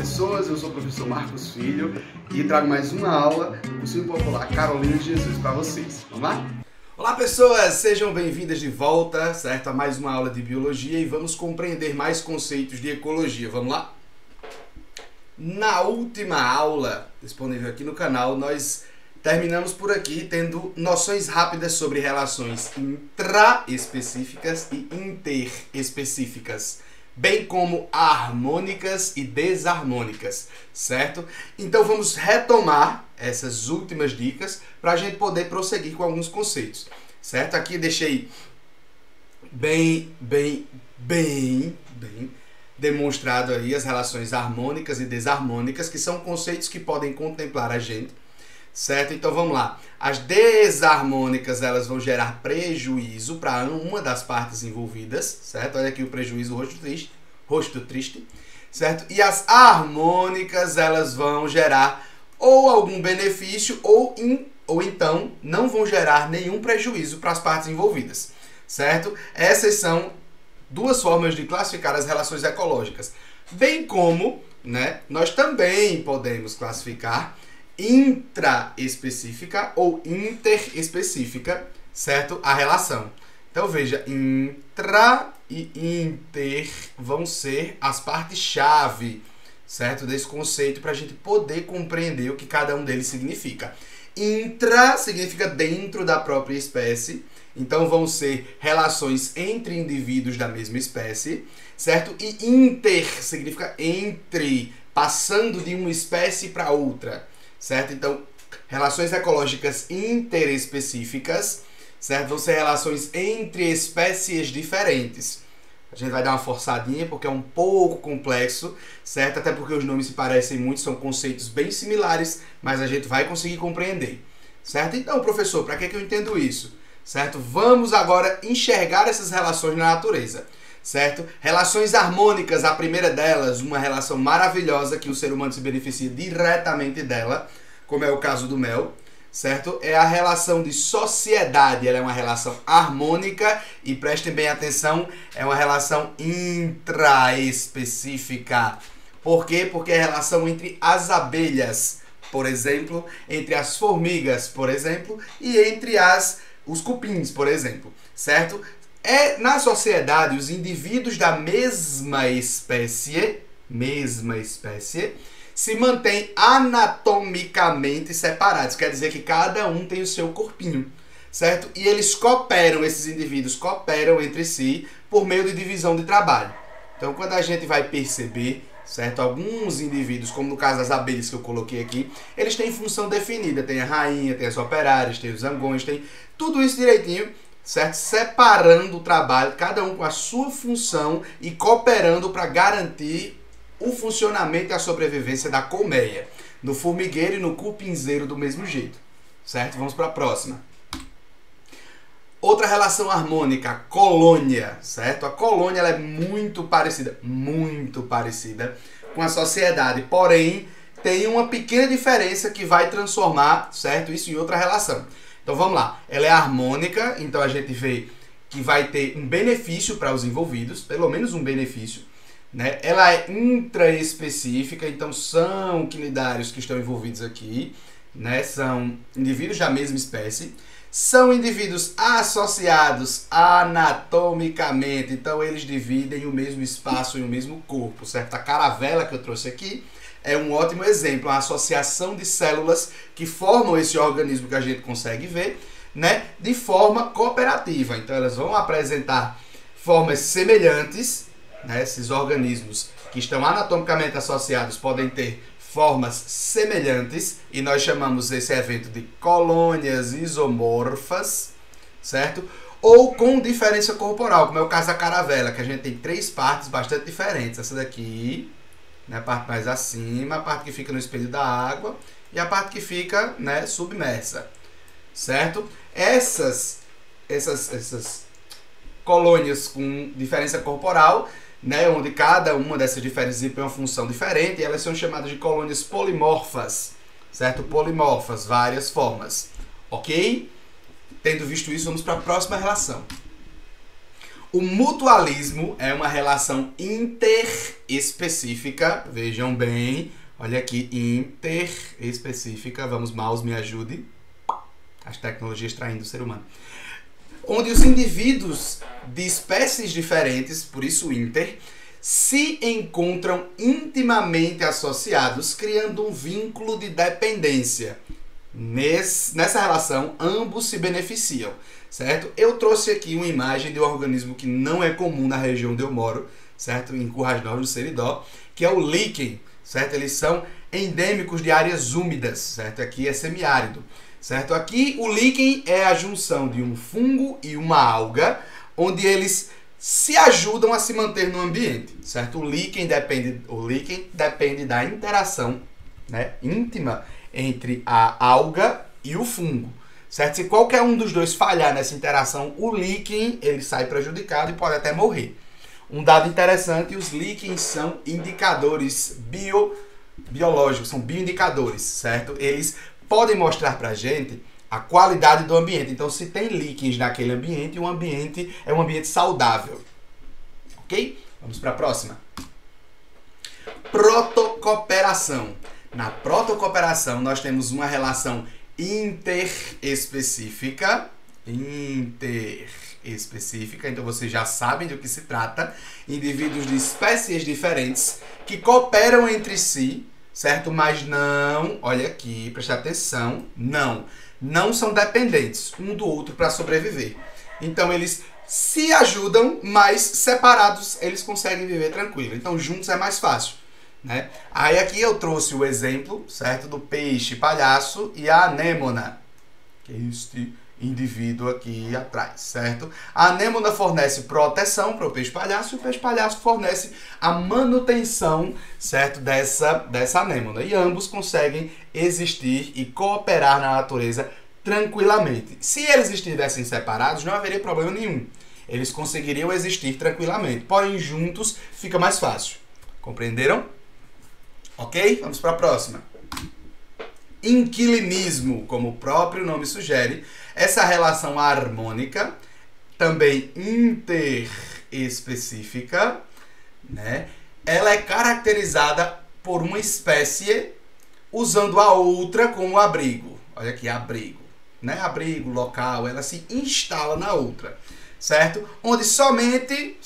pessoas, eu sou o professor Marcos Filho e trago mais uma aula do cursinho popular Carolina de Jesus para vocês. Vamos lá? Olá pessoas, sejam bem-vindas de volta, certo? A mais uma aula de biologia e vamos compreender mais conceitos de ecologia. Vamos lá? Na última aula disponível aqui no canal, nós terminamos por aqui tendo noções rápidas sobre relações intraespecíficas e interespecíficas, bem como harmônicas e desarmônicas, certo? Então vamos retomar essas últimas dicas para a gente poder prosseguir com alguns conceitos, certo? Aqui deixei bem demonstrado aí as relações harmônicas e desarmônicas, que são conceitos que podem contemplar a gente, certo? Então vamos lá. As desarmônicas, elas vão gerar prejuízo para uma das partes envolvidas, certo? Olha aqui o prejuízo, rosto triste, certo? E as harmônicas, elas vão gerar ou algum benefício ou então não vão gerar nenhum prejuízo para as partes envolvidas, certo? Essas são duas formas de classificar as relações ecológicas, bem como, né, nós também podemos classificar intraespecífica ou interespecífica, certo? A relação. Então veja, intra e inter vão ser as partes-chave, certo? Desse conceito para a gente poder compreender o que cada um deles significa. Intra significa dentro da própria espécie, então vão ser relações entre indivíduos da mesma espécie, certo? E inter significa entre, passando de uma espécie para outra, certo? Então, relações ecológicas interespecíficas, certo? Vão ser relações entre espécies diferentes. A gente vai dar uma forçadinha porque é um pouco complexo, certo? Até porque os nomes se parecem muito, são conceitos bem similares, mas a gente vai conseguir compreender, certo? Então, professor, para que eu entendo isso? Certo? Vamos agora enxergar essas relações na natureza, certo? Relações harmônicas, a primeira delas, uma relação maravilhosa que o ser humano se beneficia diretamente dela, como é o caso do mel, certo? É a relação de sociedade, ela é uma relação harmônica e prestem bem atenção, é uma relação intraespecífica. Por quê? Porque é a relação entre as abelhas, por exemplo, entre as formigas, por exemplo, e entre os cupins, por exemplo, certo? Na sociedade, os indivíduos da mesma espécie se mantêm anatomicamente separados. Quer dizer que cada um tem o seu corpinho, certo? E eles cooperam, esses indivíduos cooperam entre si por meio de divisão de trabalho. Então, quando a gente vai perceber, certo? Alguns indivíduos, como no caso das abelhas que eu coloquei aqui, eles têm função definida. Tem a rainha, tem as operárias, tem os zangões, tem tudo isso direitinho, certo? Separando o trabalho, cada um com a sua função e cooperando para garantir o funcionamento e a sobrevivência da colmeia. No formigueiro e no cupinzeiro do mesmo jeito, certo? Vamos para a próxima. Outra relação harmônica, a colônia, certo? A colônia ela é muito parecida com a sociedade, porém tem uma pequena diferença que vai transformar, certo? Isso em outra relação. Então vamos lá, ela é harmônica, então a gente vê que vai ter um benefício para os envolvidos, pelo menos um benefício, né? Ela é intraespecífica, então são quinidários que estão envolvidos aqui, né? São indivíduos da mesma espécie. São indivíduos associados anatomicamente, então eles dividem o mesmo espaço e o mesmo corpo, certo? A caravela que eu trouxe aqui é um ótimo exemplo, uma associação de células que formam esse organismo que a gente consegue ver, né? De forma cooperativa. Então elas vão apresentar formas semelhantes, né? Esses organismos que estão anatomicamente associados podem ter formas semelhantes e nós chamamos esse evento de colônias isomorfas, certo? Ou com diferença corporal, como é o caso da caravela, que a gente tem três partes bastante diferentes. Essa daqui, né, a parte mais acima, a parte que fica no espelho da água e a parte que fica, né, submersa, certo? Essas colônias com diferença corporal, né, onde cada uma dessas diferenças tem uma função diferente, e elas são chamadas de colônias polimorfas, certo? Polimorfas, várias formas, ok? Tendo visto isso, vamos para a próxima relação. O mutualismo é uma relação interespecífica, vejam bem, olha aqui, interespecífica, vamos, mouse, me ajude, as tecnologias traindo o ser humano, onde os indivíduos de espécies diferentes, por isso inter, se encontram intimamente associados, criando um vínculo de dependência. Nessa relação, ambos se beneficiam, certo? Eu trouxe aqui uma imagem de um organismo que não é comum na região onde eu moro, certo? Em Currais Novos, no Seridó, que é o líquen, certo? Eles são endêmicos de áreas úmidas, certo? Aqui é semiárido, certo? Aqui o líquen é a junção de um fungo e uma alga, onde eles se ajudam a se manter no ambiente, certo? O líquen depende da interação, né, íntima entre a alga e o fungo, certo? Se qualquer um dos dois falhar nessa interação, o líquen ele sai prejudicado e pode até morrer. Um dado interessante, os líquens são indicadores biológicos, são bioindicadores, certo? Eles podem mostrar pra gente a qualidade do ambiente. Então, se tem líquens naquele ambiente, o ambiente é um ambiente saudável. Ok? Vamos para a próxima. Protocooperação. Na protocooperação, nós temos uma relação interespecífica. Então, vocês já sabem do que se trata. Indivíduos de espécies diferentes que cooperam entre si, certo? Mas não, olha aqui, presta atenção, não são dependentes um do outro para sobreviver. Então, eles se ajudam, mas separados eles conseguem viver tranquilo. Então, juntos é mais fácil, né? Aí aqui eu trouxe o exemplo, certo, do peixe palhaço e a anêmona, que é este indivíduo aqui atrás, certo? A anêmona fornece proteção para o peixe palhaço e o peixe palhaço fornece a manutenção, certo, dessa anêmona. E ambos conseguem existir e cooperar na natureza tranquilamente. Se eles estivessem separados, não haveria problema nenhum. Eles conseguiriam existir tranquilamente. Porém, juntos fica mais fácil. Compreenderam? Ok? Vamos para a próxima. Inquilinismo, como o próprio nome sugere, essa relação harmônica, também interespecífica, né? Ela é caracterizada por uma espécie usando a outra como abrigo. Olha aqui, abrigo, né? Abrigo, local, ela se instala na outra, certo? Onde somente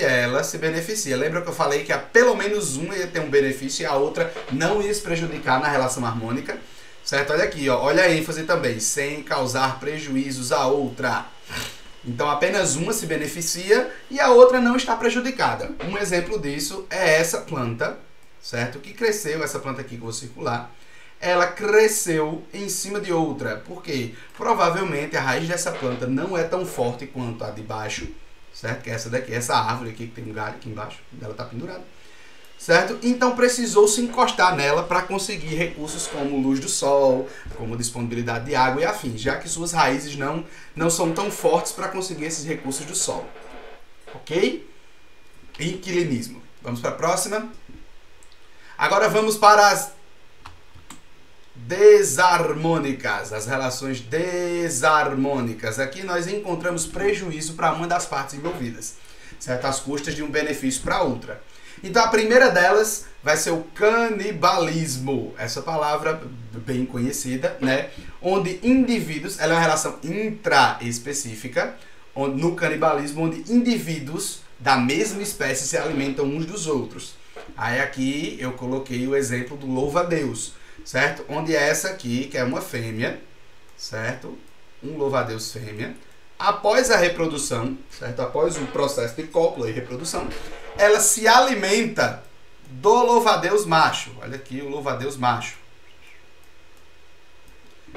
ela se beneficia. Lembra que eu falei que pelo menos uma ia ter um benefício e a outra não ia se prejudicar na relação harmônica? Certo? Olha aqui, ó. Olha a ênfase também, sem causar prejuízos à outra. Então, apenas uma se beneficia e a outra não está prejudicada. Um exemplo disso é essa planta, certo? Que cresceu, essa planta aqui que eu vou circular, ela cresceu em cima de outra. Por quê? Provavelmente a raiz dessa planta não é tão forte quanto a de baixo, certo? Que é essa daqui, essa árvore aqui que tem um galho aqui embaixo, ela está pendurada. Certo? Então precisou se encostar nela para conseguir recursos como luz do sol, como disponibilidade de água e afins, já que suas raízes não são tão fortes para conseguir esses recursos do solo. Ok? Inquilinismo. Vamos para a próxima. Agora vamos para as desarmônicas, as relações desarmônicas. Aqui nós encontramos prejuízo para uma das partes envolvidas, certo? Às custas de um benefício para outra. Então, a primeira delas vai ser o canibalismo. Essa palavra bem conhecida, né? Onde indivíduos, ela é uma relação intraespecífica, no canibalismo, onde indivíduos da mesma espécie se alimentam uns dos outros. Aí aqui eu coloquei o exemplo do louva-a-Deus, certo? Onde essa aqui, que é uma fêmea, certo? Um louva-a-Deus fêmea, após a reprodução, certo? Após o processo de cópula e reprodução, ela se alimenta do louva-a-Deus macho. Olha aqui o louva-a-Deus macho.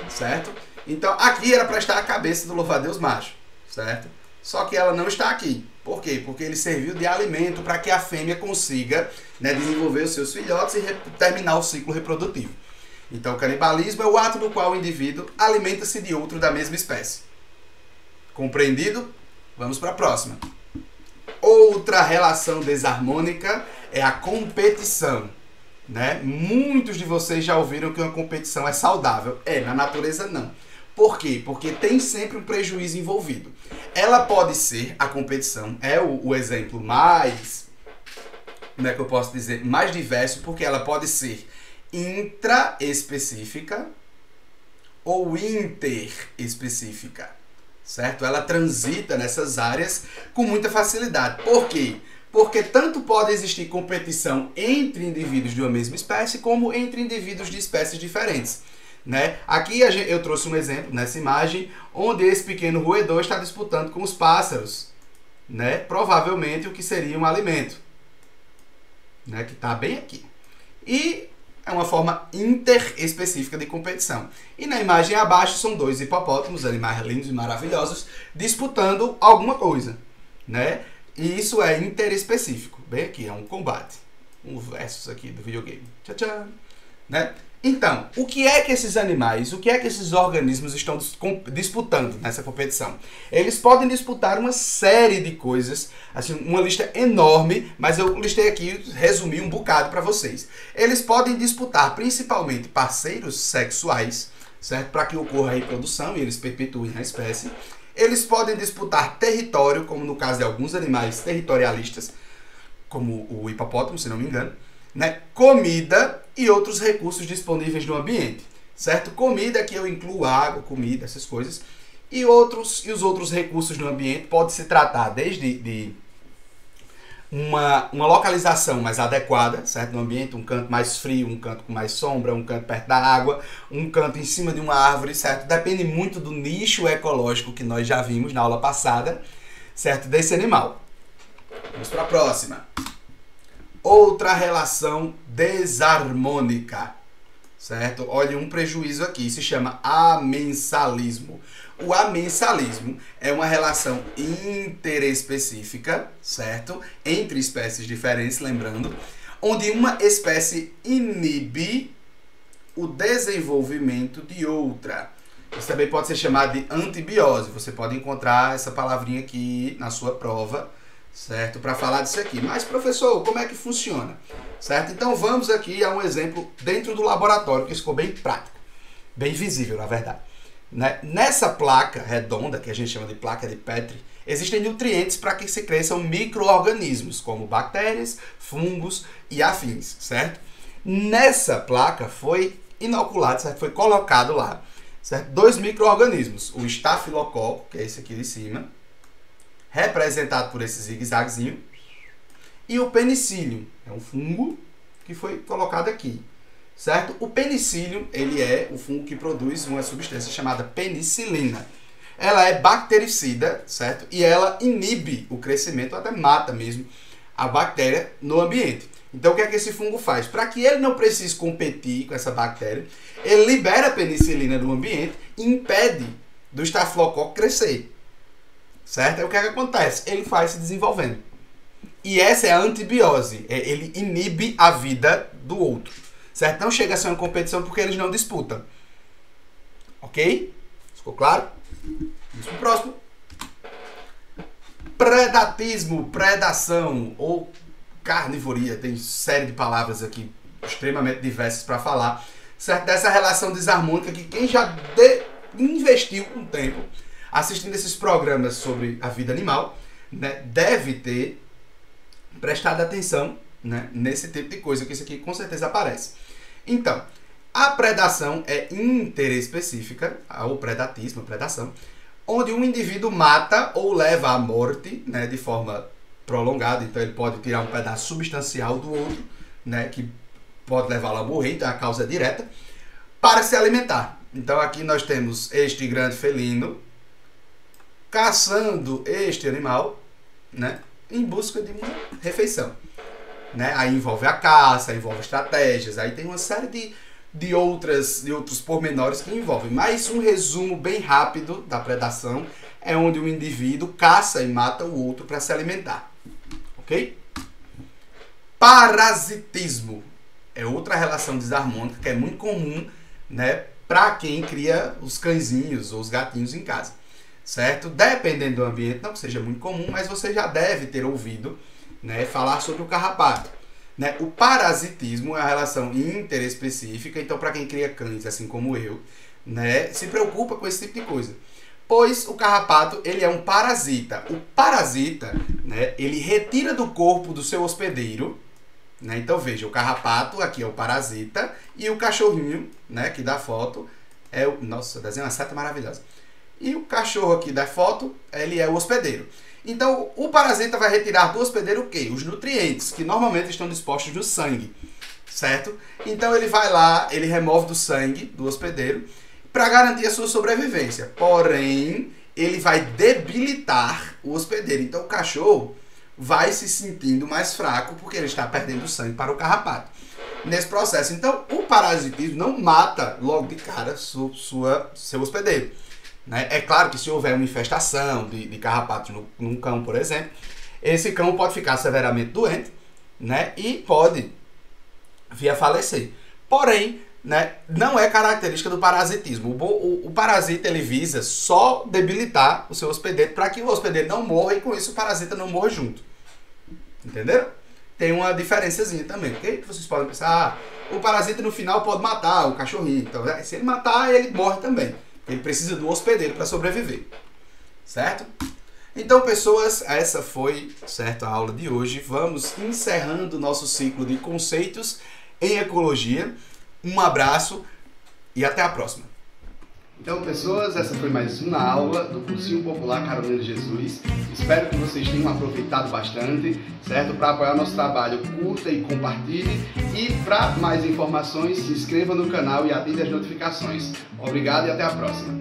Certo? Então, aqui era para estar a cabeça do louva-a-Deus macho. Certo? Só que ela não está aqui. Por quê? Porque ele serviu de alimento para que a fêmea consiga, né, desenvolver os seus filhotes e terminar o ciclo reprodutivo. Então, o canibalismo é o ato no qual o indivíduo alimenta-se de outro da mesma espécie. Compreendido? Vamos para a próxima. Outra relação desarmônica é a competição, né? Muitos de vocês já ouviram que uma competição é saudável. Na natureza não. Por quê? Porque tem sempre um prejuízo envolvido. Ela pode ser, a competição é o exemplo mais, como é que eu posso dizer, mais diverso, porque ela pode ser intraespecífica ou interespecífica, certo? Ela transita nessas áreas com muita facilidade. Por quê? Porque tanto pode existir competição entre indivíduos de uma mesma espécie, como entre indivíduos de espécies diferentes, né? Aqui eu trouxe um exemplo nessa imagem, onde esse pequeno roedor está disputando com os pássaros, né? Provavelmente o que seria um alimento, né? Que está bem aqui. E é uma forma interespecífica de competição. E na imagem abaixo são dois hipopótamos, animais lindos e maravilhosos, disputando alguma coisa, né? E isso é interespecífico. Bem aqui, é um combate. Um versus aqui do videogame. Tchau, tchau. Né? Então, o que é que esses animais, o que é que esses organismos estão disputando nessa competição? Eles podem disputar uma série de coisas, assim, uma lista enorme, mas eu listei aqui, resumi um bocado para vocês. Eles podem disputar principalmente parceiros sexuais, certo? Para que ocorra a reprodução e eles perpetuem a espécie. Eles podem disputar território, como no caso de alguns animais territorialistas, como o hipopótamo, se não me engano, né? Comida e outros recursos disponíveis no ambiente, certo? Comida, aqui eu incluo água, comida, essas coisas, e os outros recursos no ambiente pode se tratar desde uma localização mais adequada, certo? No ambiente, um canto mais frio, um canto com mais sombra, um canto perto da água, um canto em cima de uma árvore, certo? Depende muito do nicho ecológico que nós já vimos na aula passada, certo? Desse animal. Vamos para a próxima. Outra relação desarmônica, certo? Olha um prejuízo aqui, se chama amensalismo. O amensalismo é uma relação interespecífica, certo? Entre espécies diferentes, lembrando, onde uma espécie inibe o desenvolvimento de outra. Isso também pode ser chamado de antibiose. Você pode encontrar essa palavrinha aqui na sua prova, certo? Para falar disso aqui. Mas, professor, como é que funciona? Certo? Então, vamos aqui a um exemplo dentro do laboratório, que ficou bem prático. Bem visível, na verdade. Né? Nessa placa redonda, que a gente chama de placa de Petri, existem nutrientes para que se cresçam micro-organismos, como bactérias, fungos e afins, certo? Nessa placa foi inoculado, certo? Foi colocado lá, certo? Dois micro-organismos, o estafilococo, que é esse aqui de cima, representado por esse zigue-zaguezinho, e o penicillium, é um fungo que foi colocado aqui, certo? O penicillium, ele é o fungo que produz uma substância chamada penicilina. Ela é bactericida, certo? E ela inibe o crescimento, até mata mesmo a bactéria no ambiente. Então, o que é que esse fungo faz? Para que ele não precise competir com essa bactéria, ele libera a penicilina no ambiente e impede do estafilococo crescer. Certo? Aí o que é que acontece? Ele vai se desenvolvendo. E essa é a antibiose. Ele inibe a vida do outro. Certo? Não chega a ser uma competição porque eles não disputam. Ok? Ficou claro? Vamos para o próximo. Predatismo, predação ou carnivoria. Tem série de palavras aqui extremamente diversas para falar. Certo? Dessa relação desarmônica que quem já investiu um tempo assistindo esses programas sobre a vida animal, né, deve ter prestado atenção, né, nesse tipo de coisa, que isso aqui com certeza aparece. Então, a predação é interespecífica, o predatismo, a predação, onde um indivíduo mata ou leva à morte, né, de forma prolongada. Então ele pode tirar um pedaço substancial do outro, né, que pode levá-lo a morrer, então é a causa direta, para se alimentar. Então aqui nós temos este grande felino caçando este animal, né, em busca de uma refeição. Né? Aí envolve a caça, envolve estratégias, aí tem uma série de outros pormenores que envolvem. Mas um resumo bem rápido da predação é onde um indivíduo caça e mata o outro para se alimentar. Ok? Parasitismo é outra relação desarmônica que é muito comum, né, para quem cria os cãezinhos ou os gatinhos em casa. Certo? Dependendo do ambiente, não que seja muito comum, mas você já deve ter ouvido, né, falar sobre o carrapato. Né? O parasitismo é uma relação interespecífica, então para quem cria cães, assim como eu, né, se preocupa com esse tipo de coisa. Pois o carrapato, ele é um parasita. O parasita, né, ele retira do corpo do seu hospedeiro, né? Então veja, o carrapato aqui é o parasita e o cachorrinho, né, que dá foto, é o... Nossa, desenho uma seta maravilhosa. E o cachorro aqui da foto, ele é o hospedeiro. Então o parasita vai retirar do hospedeiro o quê? Os nutrientes, que normalmente estão dispostos no sangue, certo? Então ele vai lá, ele remove do sangue do hospedeiro para garantir a sua sobrevivência. Porém, ele vai debilitar o hospedeiro. Então o cachorro vai se sentindo mais fraco porque ele está perdendo sangue para o carrapato. Nesse processo, então, o parasitismo não mata logo de cara seu hospedeiro, né? É claro que se houver uma infestação de carrapatos num cão, por exemplo, esse cão pode ficar severamente doente, né? E pode vir a falecer. Porém, né, não é característica do parasitismo. O parasita, ele visa só debilitar o seu hospedeiro para que o hospedeiro não morra e com isso o parasita não morra junto. Entenderam? Tem uma diferençazinha também. Porque vocês podem pensar, o parasita no final pode matar o cachorrinho. Então, se ele matar, ele morre também. Ele precisa do hospedeiro para sobreviver. Certo? Então, pessoas, essa foi, certo, a aula de hoje. Vamos encerrando o nosso ciclo de conceitos em ecologia. Um abraço e até a próxima. Então, pessoas, essa foi mais uma aula do Cursinho Popular Carolina de Jesus. Espero que vocês tenham aproveitado bastante, certo? Para apoiar o nosso trabalho, curta e compartilhe. E para mais informações, se inscreva no canal e ative as notificações. Obrigado e até a próxima.